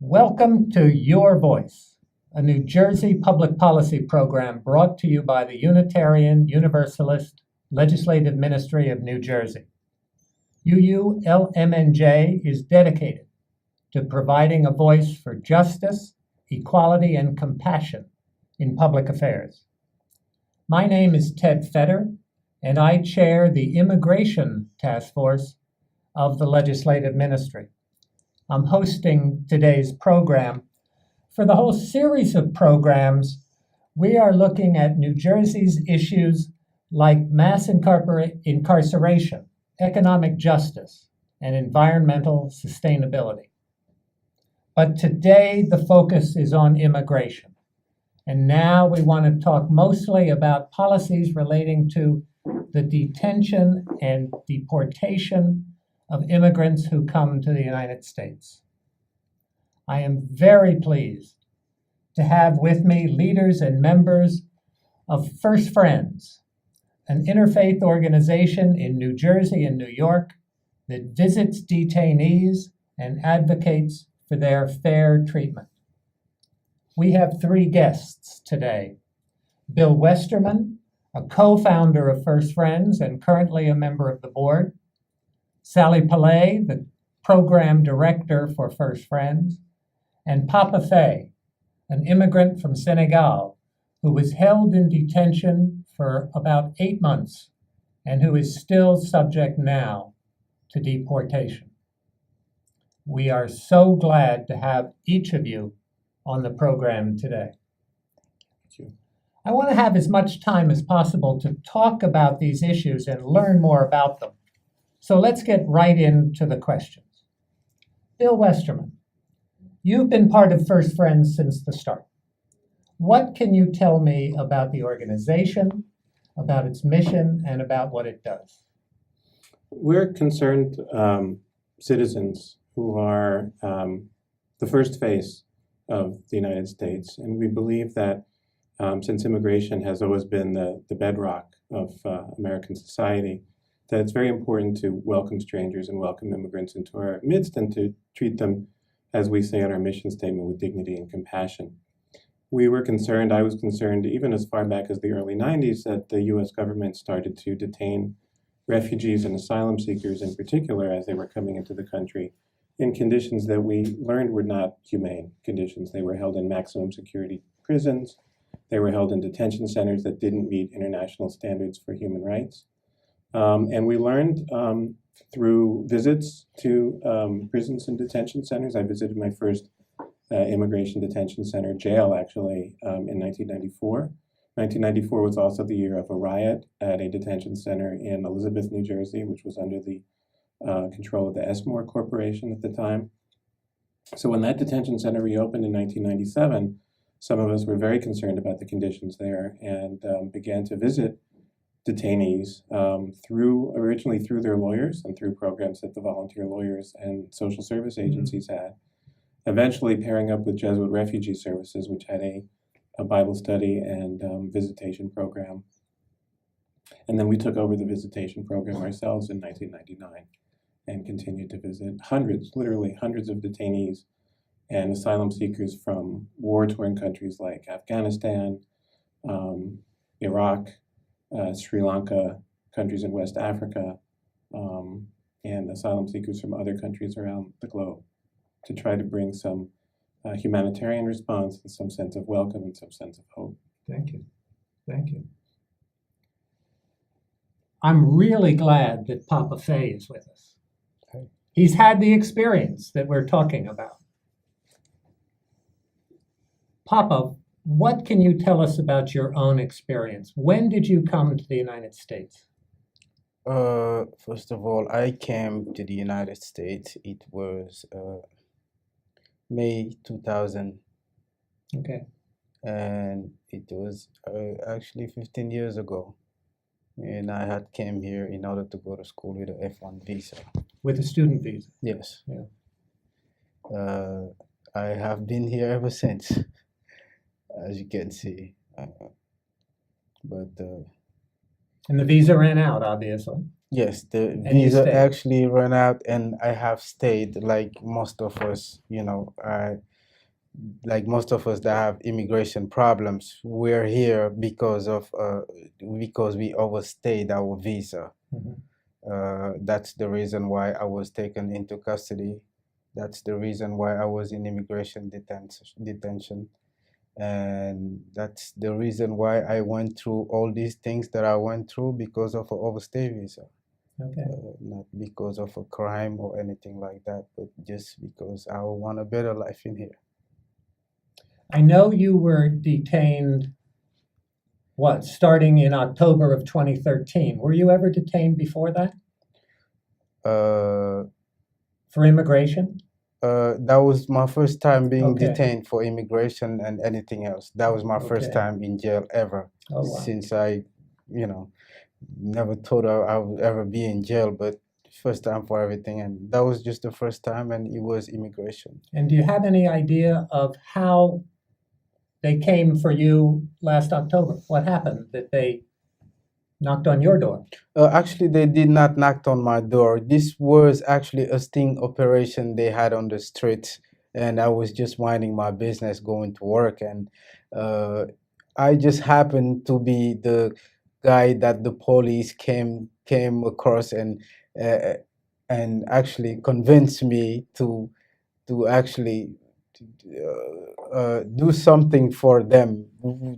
Welcome to YUUR Voice, a New Jersey public policy program brought to you by the Unitarian Universalist Legislative Ministry of New Jersey. UULMNJ is dedicated to providing a voice for justice, equality, and compassion in public affairs. My name is Ted Fetter, and I chair the Immigration Task Force of the Legislative Ministry. I'm hosting today's program. For the whole series of programs, we are looking at New Jersey's issues like mass incarceration, economic justice, and environmental sustainability. But today, the focus is on immigration. And now we want to talk mostly about policies relating to the detention and deportation of immigrants who come to the United States. I am very pleased to have with me leaders and members of First Friends, an interfaith organization in New Jersey and New York that visits detainees and advocates for their fair treatment. We have three guests today. Bill Westerman, a co-founder of First Friends and currently a member of the board. Sally Pallay, the program director for First Friends, and Faye, an immigrant from Senegal who was held in detention for about 8 months and who is still subject now to deportation. We are so glad to have each of you on the program today. Thank you. I want to have as much time as possible to talk about these issues and learn more about them. So let's get right into the questions. Bill Westerman, you've been part of First Friends since the start. What can you tell me about the organization, about its mission, and about what it does? We're concerned citizens who are the first face of the United States, and we believe that since immigration has always been the bedrock of American society, that it's very important to welcome strangers and welcome immigrants into our midst and to treat them, as we say in our mission statement, with dignity and compassion. We were concerned, I was concerned, even as far back as the early 90s, that the US government started to detain refugees and asylum seekers in particular as they were coming into the country in conditions that we learned were not humane conditions. They were held in maximum security prisons. They were held in detention centers that didn't meet international standards for human rights. And we learned through visits to prisons and detention centers. I visited my first immigration detention center, jail actually, in 1994. 1994 was also the year of a riot at a detention center in Elizabeth, New Jersey, which was under the control of the Esmore Corporation at the time. So when that detention center reopened in 1997, some of us were very concerned about the conditions there and began to visit detainees originally through their lawyers and through programs that the volunteer lawyers and social service agencies had, eventually pairing up with Jesuit Refugee Services, which had a Bible study and visitation program. And then we took over the visitation program ourselves in 1999 and continued to visit hundreds, literally hundreds of detainees and asylum seekers from war-torn countries like Afghanistan, Iraq, Sri Lanka, countries in West Africa, and asylum seekers from other countries around the globe to try to bring some humanitarian response and some sense of welcome and some sense of hope. Thank you. Thank you. I'm really glad that Faye is with us. Okay. He's had the experience that we're talking about. Papa, what can you tell us about your own experience? When did you come to the United States? First of all, I came to the United States. It was May 2000. Okay. And it was actually 15 years ago. And I had came here in order to go to school with an F1 visa. With a student visa? Yes. Yeah. I have been here ever since, as you can see. And the visa ran out, obviously. Yes, the visa actually ran out, and I have stayed like most of us. You know, like most of us that have immigration problems, we're here because we overstayed our visa. That's the reason why I was taken into custody. That's the reason why I was in immigration detention. And that's the reason why I went through all these things that I went through, because of an overstay visa. Okay. Not because of a crime or anything like that, but just because I want a better life in here. I know you were detained, starting in October of 2013. Were you ever detained before that Uh, for immigration? that was my first time being Okay. detained for immigration and anything else. That was my first Okay. time in jail ever. Oh, wow. Since I, never thought I would ever be in jail, but first time for everything. And that was just the first time, and it was immigration. And do you have any idea of how they came for you last October? What happened that they knocked on your door? Actually, they did not knock on my door. This was actually a sting operation they had on the street, and I was just minding my business, going to work, and I just happened to be the guy that the police came across uh, and actually convinced me to actually do something for them,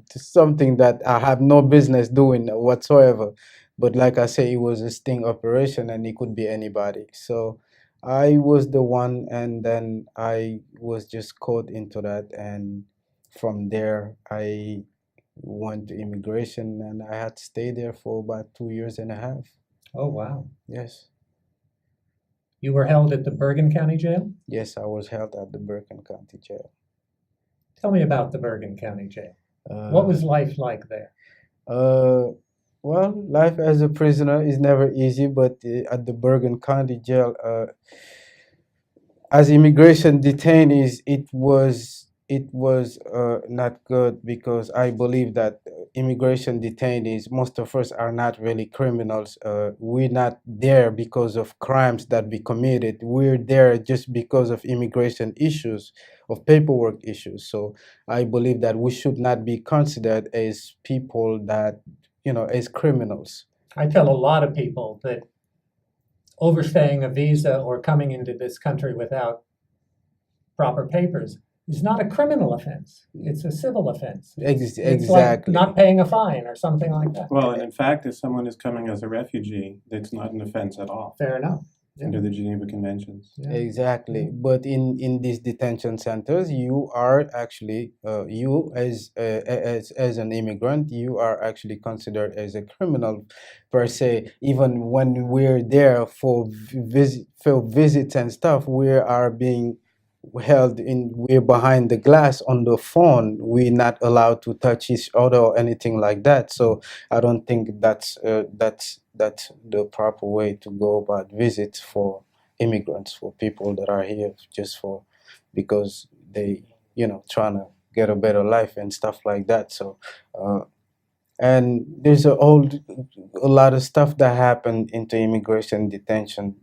something that I have no business doing whatsoever. But like I say, it was a sting operation, and it could be anybody. So I was the one, and then I was just caught into that, and from there I went to immigration, and I had to stay there for about 2 years and a half. Oh, wow. Yes. You were held at the Bergen County Jail? Yes, I was held at the Bergen County Jail. Tell me about the Bergen County Jail. What was life like there? Well, life as a prisoner is never easy, but at the Bergen County Jail, as immigration detainees, it was not good, because I believe that immigration detainees, most of us are not really criminals. We're not there because of crimes that we committed. We're there just because of immigration issues, of paperwork issues. So I believe that we should not be considered as people that, as criminals. I tell a lot of people that overstaying a visa or coming into this country without proper papers is not a criminal offense. It's a civil offense. It's Exactly. like not paying a fine or something like that. Well, and in fact, if someone is coming as a refugee, it's not an offense at all Fair enough. Yeah. under the Geneva Conventions. Yeah. Exactly. But in these detention centers, you are actually you as an immigrant, you are actually considered as a criminal per se. Even when we're there for visits and stuff, we are being held in, we're behind the glass on the phone. We're not allowed to touch each other or anything like that. So I don't think that's the proper way to go about visits for immigrants, for people that are here just for because they trying to get a better life and stuff like that. So and there's a lot of stuff that happened into immigration detention,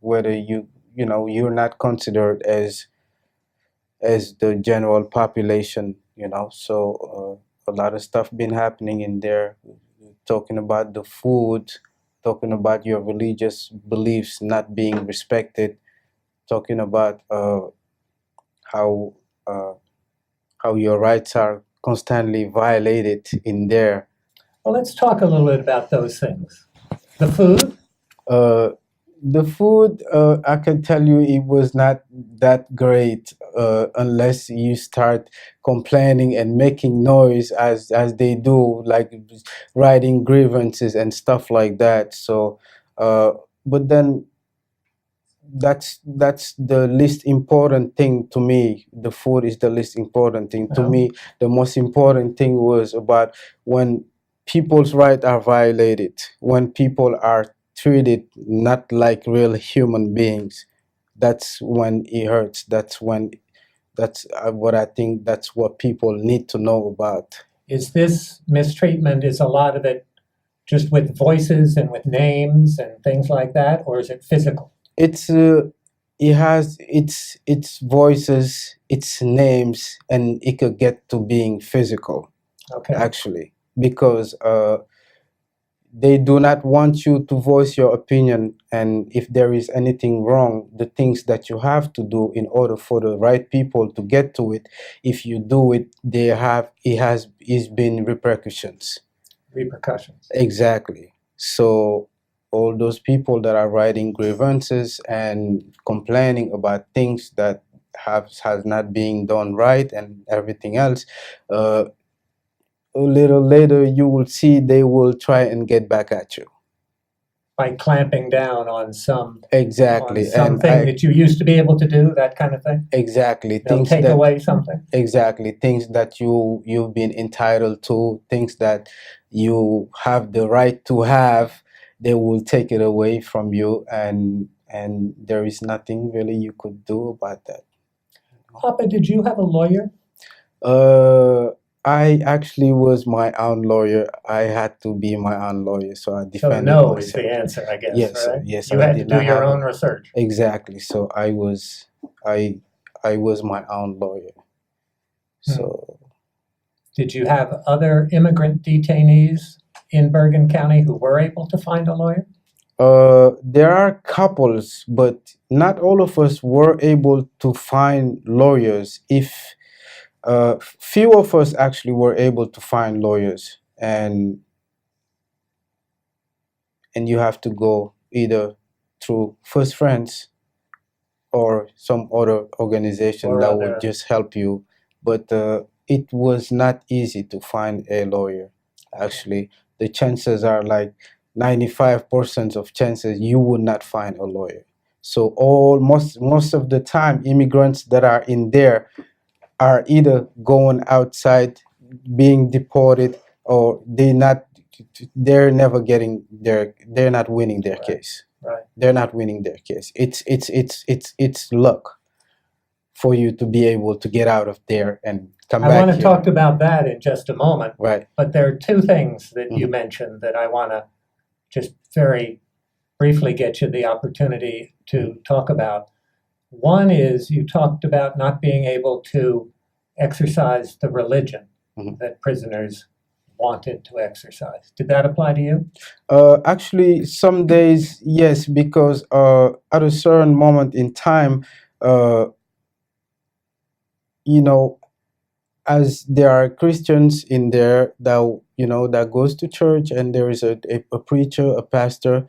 whether you're not considered as the general population, so a lot of stuff been happening in there, talking about the food, talking about your religious beliefs not being respected, talking about how your rights are constantly violated in there. Well, let's talk a little bit about those things. The food? The food, I can tell you, it was not that great unless you start complaining and making noise as they do, like writing grievances and stuff like that. So, but then that's the least important thing to me. The food is the least important thing to me. The most important thing was about when people's rights are violated, when people are treated not like real human beings. That's when it hurts. That's what I think. That's what people need to know about. Is this mistreatment, is a lot of it just with voices and with names and things like that, or is it physical? It's it has its voices, its names, and it could get to being physical, Okay. actually, because they do not want you to voice your opinion, and if there is anything wrong, the things that you have to do in order for the right people to get to it, if you do it, it's been repercussions. Repercussions. Exactly. So all those people that are writing grievances and complaining about things that has not being done right and everything else, a little later you will see they will try and get back at you. By clamping down on Exactly. something that you used to be able to do, that kind of thing. Exactly. They'll take away something. Exactly. Things that you've been entitled to, things that you have the right to have, they will take it away from you, and there is nothing really you could do about that. Papa, did you have a lawyer? I actually was my own lawyer. I had to be my own lawyer, so I So defended no myself. is the answer, I guess, Yes, right? yes. You I had to did do not your have own research. Exactly. So I was my own lawyer. So Did you have other immigrant detainees in Bergen County who were able to find a lawyer? there are couples, but not all of us were able to find lawyers. If few of us actually were able to find lawyers, and you have to go either through First Friends or some other organization Or that other- would just help you. But it was not easy to find a lawyer. Actually, the chances are like 95% of chances you would not find a lawyer. So most of the time, immigrants that are in there are either going outside, being deported, or they're never getting they're not winning their case. Right. They're not winning their case. It's luck for you to be able to get out of there and come I back want to here. talk about that in just a moment. Right. But there are two things that you Mhm. mentioned that I want to just very briefly get you the opportunity to talk about. One is you talked about not being able to exercise the religion Mhm. that prisoners wanted to exercise. Did that apply to you? Actually, some days, yes, because at a certain moment in time, uh, you know, as there are Christians in there that that goes to church, and there is a preacher, a pastor.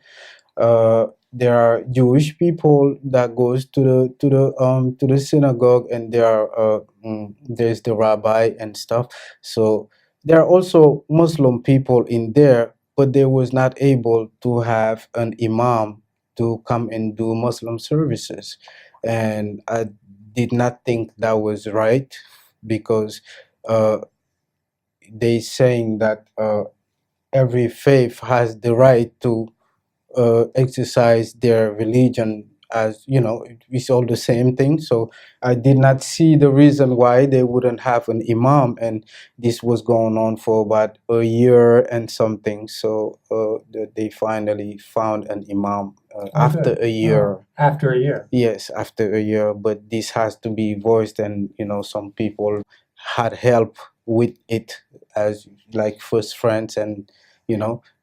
There are Jewish people that goes to the synagogue, and there's the rabbi and stuff. So there are also Muslim people in there, but they was not able to have an imam to come and do Muslim services, and I did not think that was right, because uh, they saying that every faith has the right to exercise their religion, as it's all the same thing. So I did not see the reason why they wouldn't have an imam, and this was going on for about a year and something. So they finally found an imam after good. a year. After a year. Yes, after a year, but this has to be voiced, and some people had help with it, as like First Friends, and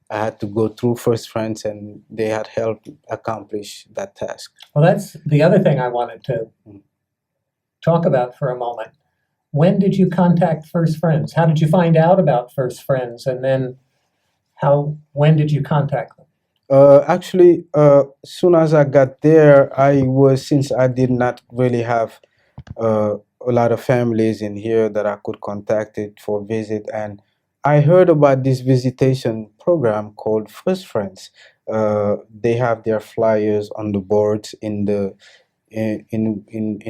I had to go through First Friends, and they had helped accomplish that task. Well, that's the other thing I wanted to talk about for a moment. When did you contact First Friends? How did you find out about First Friends? And then when did you contact them? Actually, soon as I got there, since I did not really have a lot of families in here that I could contact it for visit, and I heard about this visitation program called First Friends. They have their flyers on the boards in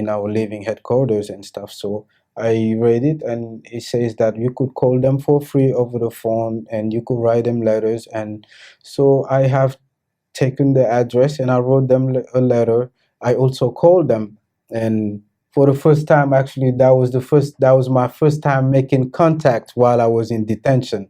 our living headquarters and stuff. So I read it, and it says that you could call them for free over the phone, and you could write them letters. And so I have taken the address, and I wrote them a letter. I also called them, and for the first time, actually, that was my first time making contact while I was in detention.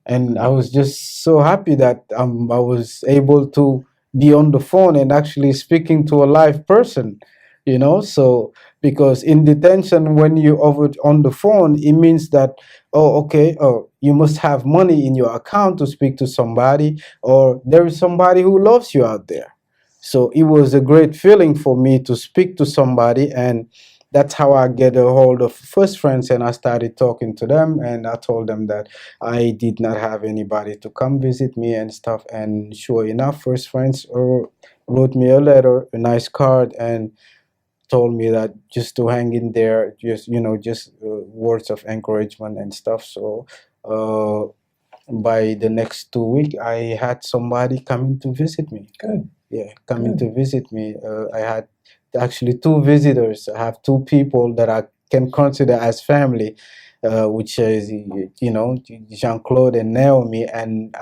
And I was just so happy that I was able to be on the phone and actually speaking to a live person, you know. So because in detention, when you over on the phone, it means that, oh, okay, oh, you must have money in your account to speak to somebody, or there is somebody who loves you out there. So it was a great feeling for me to speak to somebody, and that's how I get a hold of first friends, and I started talking to them, and I told them that I did not have anybody to come visit me and stuff. And sure enough, first friends wrote me a letter, a nice card, and told me that just to hang in there, just, you know, just words of encouragement and stuff. So uh, by the next 2 weeks, I had somebody coming to visit me. Good. Yeah, coming Good. to visit me. I had actually 2 visitors. I have 2 people that I can consider as family, which is, you know, Jean-Claude and Naomi. And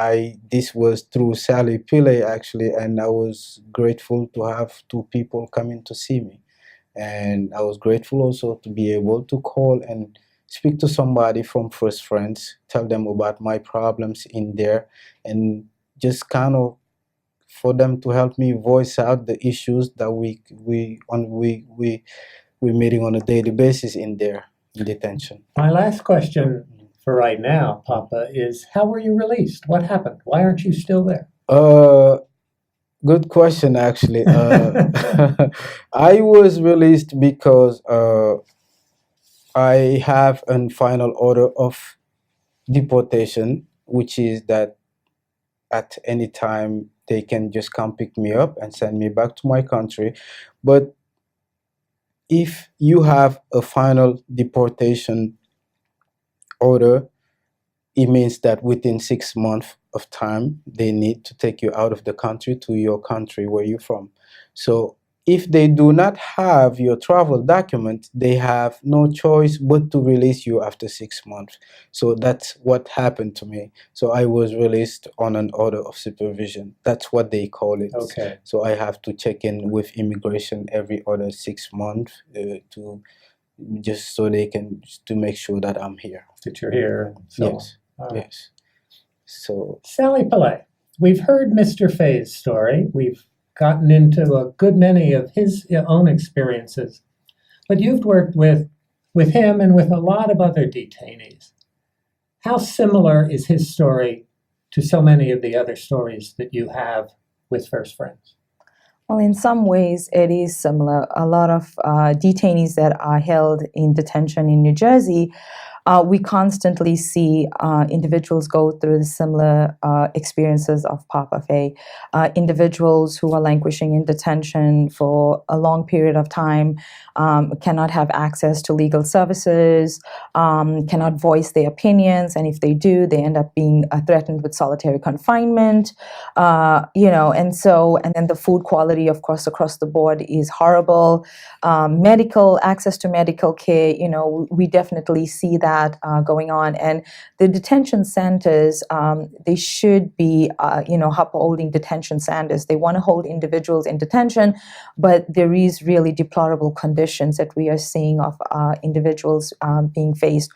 this was through Sally Pillay, actually, and I was grateful to have 2 people coming to see me. And I was grateful also to be able to call and speak to somebody from First Friends, tell them about my problems in there, and just kind of for them to help me voice out the issues that we're meeting on a daily basis in there in detention. My last question for right now, Papa, is how were you released? What happened? Why aren't you still there? Good question, actually. I was released because I have a final order of deportation, which is that at any time they can just come pick me up and send me back to my country. But if you have a final deportation order, it means that within 6 months of time, they need to take you out of the country to your country where you're from. So if they do not have your travel document, they have no choice but to release you after 6 months. So that's what happened to me. So I was released on an order of supervision. That's what they call it. Okay. So I have to check in with immigration every other 6 months to just so they can to make sure that I'm here. That you're here. So Yes. on. Yes. So Sally Pallay, we've heard Mr. Faye's story. We've gotten into a good many of his own experiences. But you've worked with him and with a lot of other detainees. How similar is his story to so many of the other stories that you have with First Friends? Well, in some ways, it is similar. A lot of detainees that are held in detention in New Jersey, we constantly see individuals go through the similar experiences of Papa Faye. Individuals who are languishing in detention for a long period of time cannot have access to legal services, cannot voice their opinions, and if they do, they end up being threatened with solitary confinement. And then the food quality, of course, across the board is horrible. Medical access to medical care, we definitely see that going on. And the detention centers, they should be, upholding detention standards. They want to hold individuals in detention, but there is really deplorable conditions that we are seeing of individuals being faced.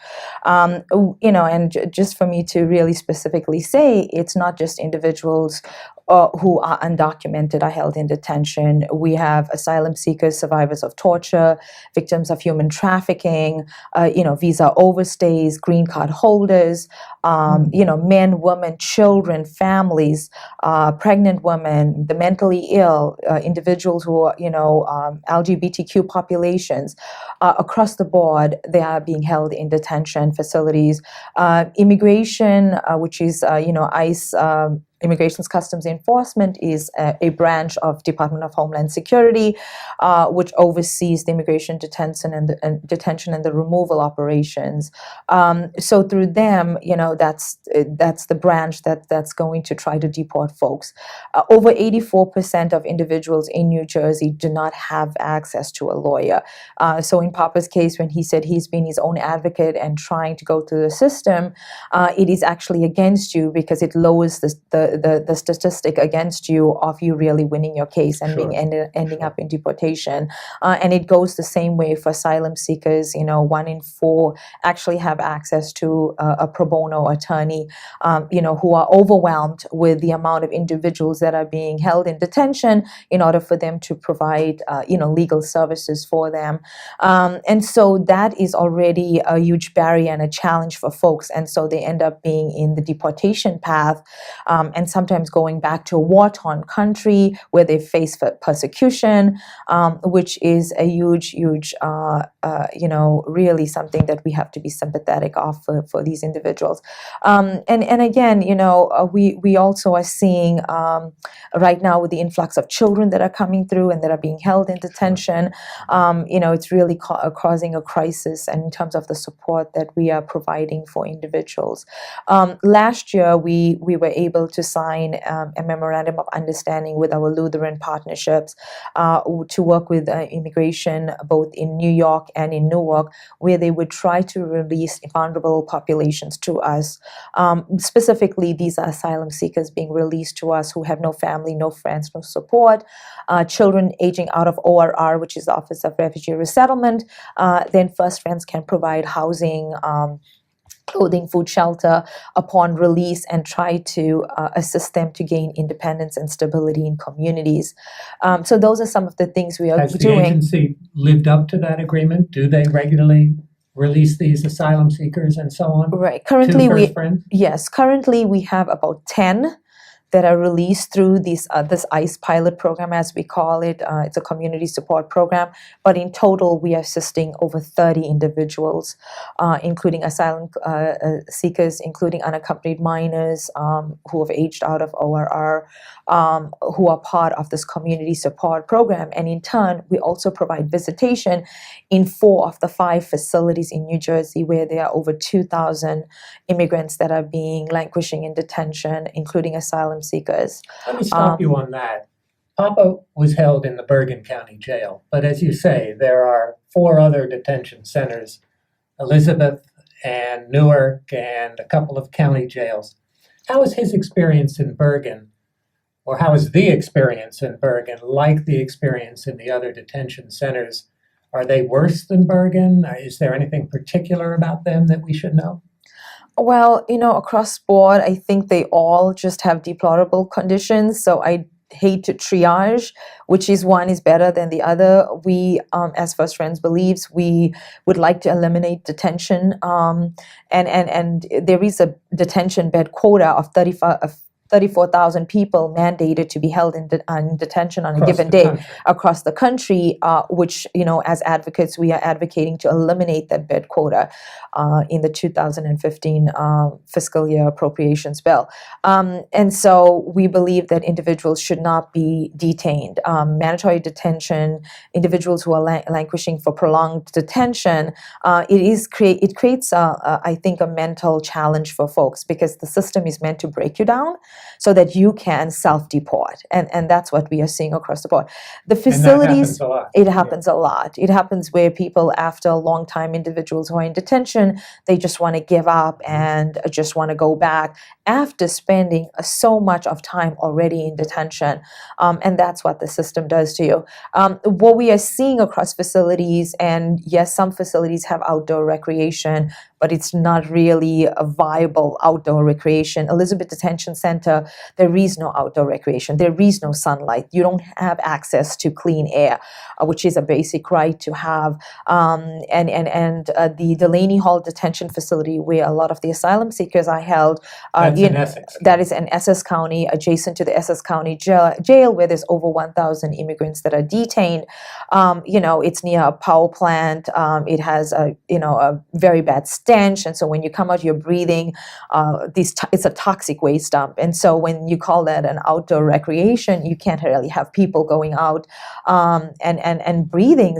Just for me to really specifically say, it's not just individuals who are undocumented are held in detention. We have asylum seekers, survivors of torture, victims of human trafficking, visa overstays, green card holders, men, women, children, families, pregnant women, the mentally ill, individuals who are, LGBTQ populations. Across the board, they are being held in detention facilities. Immigration, which is, ICE, Immigration's Customs Enforcement, is a branch of Department of Homeland Security, which oversees the immigration detention and the removal operations. So through them, that's the branch that's going to try to deport folks. Over 84% of individuals in New Jersey do not have access to a lawyer. So in Papa's case, when he said he's been his own advocate and trying to go through the system, it is actually against you because it lowers the statistic against you of you really winning your case and being ending up in deportation. And it goes the same way for asylum seekers. 1 in 4 actually have access to a pro bono attorney, who are overwhelmed with the amount of individuals that are being held in detention in order for them to provide, legal services for them. And so that is already a huge barrier and a challenge for folks. And so they end up being in the deportation path, and sometimes going back to a war-torn country where they face persecution, which is a huge, really something that we have to be sympathetic of for these individuals. And again, we also are seeing right now with the influx of children that are coming through and that are being held in detention, it's really causing a crisis in terms of the support that we are providing for individuals. Last year, we were able to sign a memorandum of understanding with our Lutheran partnerships to work with immigration both in New York and in Newark, where they would try to release vulnerable populations to us. Specifically, these are asylum seekers being released to us who have no family, no friends, no support, children aging out of ORR, which is the Office of Refugee Resettlement. Then First Friends can provide housing, clothing, food, shelter upon release, and try to assist them to gain independence and stability in communities. So those are some of the things we are Has the doing. agency lived up to that agreement? Do they regularly release these asylum seekers and so on? Right. To Currently, First Friends? currently we have about 10 that are released through this ICE pilot program, as we call it. It's a community support program. But in total, we are assisting over 30 individuals, including asylum seekers, including unaccompanied minors who have aged out of ORR, who are part of this community support program. And in turn, we also provide visitation in 4 of the 5 facilities in New Jersey, where there are over 2,000 immigrants that are being languishing in detention, including asylum seekers. Let me stop you on that. Papa was held in the Bergen County Jail, but as you say, there are 4 other detention centers, Elizabeth and Newark and a couple of county jails. How is his experience in Bergen, or how is the experience in Bergen like the experience in the other detention centers? Are they worse than Bergen? Is there anything particular about them that we should know? Well, across board, I think they all just have deplorable conditions. So I hate to triage which is one is better than the other. We, as First Friends believes, we would like to eliminate detention. And there is a detention bed quota of 34,000 people mandated to be held in detention on a given day across the country, which, as advocates, we are advocating to eliminate that bed quota in the 2015 fiscal year appropriations bill. And so we believe that individuals should not be detained. Mandatory detention, individuals who are languishing for prolonged detention, it creates, I think, a mental challenge for folks, because the system is meant to break you down so that you can self-deport. And that's what we are seeing across the board. The facilities, it happens a lot. It happens where people, after a long time, individuals who are in detention, they just want to give up and just want to go back after spending so much of time already in detention. And that's what the system does to you. What we are seeing across facilities, and yes, some facilities have outdoor recreation, but it's not really a viable outdoor recreation. Elizabeth Detention Center, there is no outdoor recreation. There is no sunlight. You don't have access to clean air, which is a basic right to have. And the Delaney Hall Detention Facility, where a lot of the asylum seekers are held, that's in Essex. That is in Essex County, adjacent to the Essex County jail, where there's over 1,000 immigrants that are detained. It's near a power plant. It has a very bad stench, and so when you come out, you're breathing it's a toxic waste dump. And so when you call that an outdoor recreation, you can't really have people going out and breathing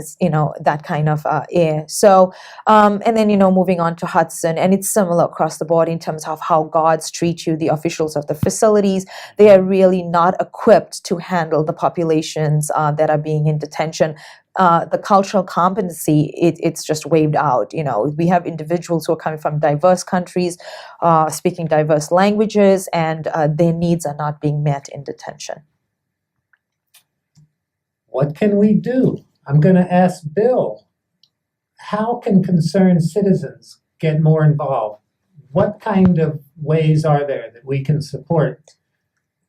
that kind of air. So and then moving on to Hudson, and it's similar across the board in terms of how guards treat you. The officials of the facilities, they are really not equipped to handle the populations that are being in detention. the cultural competency, it's just waived out. You know, we have individuals who are coming from diverse countries, speaking diverse languages, and their needs are not being met in detention. What can we do? I'm going to ask Bill, how can concerned citizens get more involved? What kind of ways are there that we can support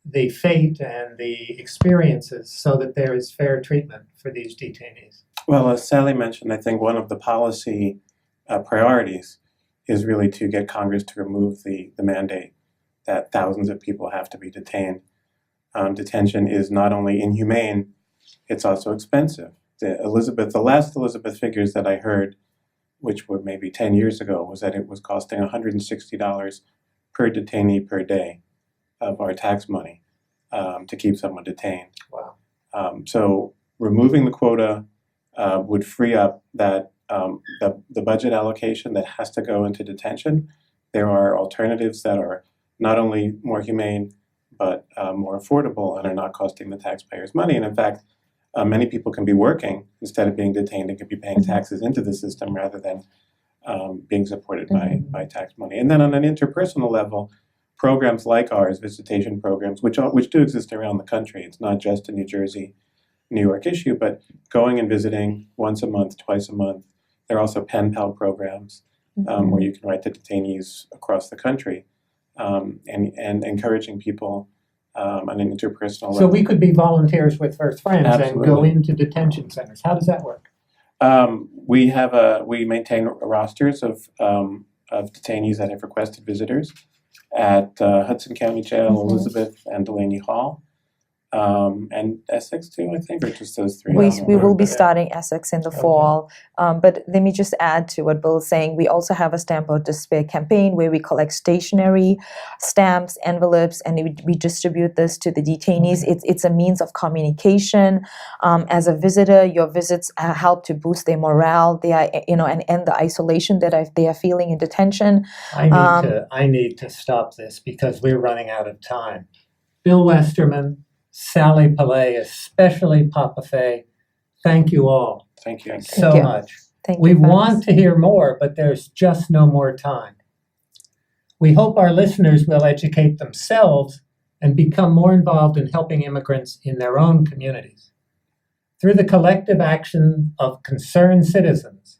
the fate and the experiences so that there is fair treatment for these detainees? Well, as Sally mentioned, I think one of the policy priorities is really to get Congress to remove the mandate that thousands of people have to be detained. Detention is not only inhumane, it's also expensive. The last Elizabeth figures that I heard, which were maybe 10 years ago, was that it was costing $160 per detainee per day of our tax money to keep someone detained. Wow. So removing the quota would free up that the budget allocation that has to go into detention. There are alternatives that are not only more humane, but more affordable and are not costing the taxpayers money. And in fact, many people can be working instead of being detained and can be paying taxes into the system rather than being supported by tax money. And then on an interpersonal level, programs like ours, visitation programs, which do exist around the country. It's not just a New Jersey, New York issue, but going and visiting once a month, twice a month. There are also pen pal programs where you can write to detainees across the country and encouraging people on an interpersonal level. So we could be volunteers with First Friends Absolutely. and go into detention centers. How does that work? We maintain rosters of detainees that have requested visitors at Hudson County Jail, Elizabeth, and Delaney Hall, and Essex too, I think, or just those three. We will be starting Essex in the fall. But let me just add to what Bill is saying. We also have a Stamp Out Despair campaign where we collect stationery, stamps, envelopes, and we distribute this to the detainees. It's a means of communication. As a visitor, your visits help to boost their morale. They are, and end the isolation that they are feeling in detention. I need to stop this because we're running out of time. Bill Westerman, Sally Pallay, especially Papa Faye, thank you all. Thank you. So much. Thank We you. want to hear more, but there's just no more time. We hope our listeners will educate themselves and become more involved in helping immigrants in their own communities. Through the collective action of concerned citizens,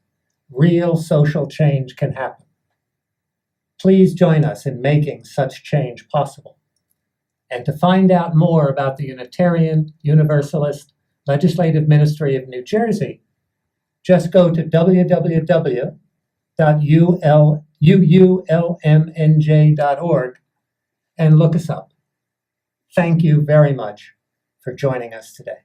real social change can happen. Please join us in making such change possible. And to find out more about the Unitarian Universalist Legislative Ministry of New Jersey, just go to www.UULMNJ.org and look us up. Thank you very much for joining us today.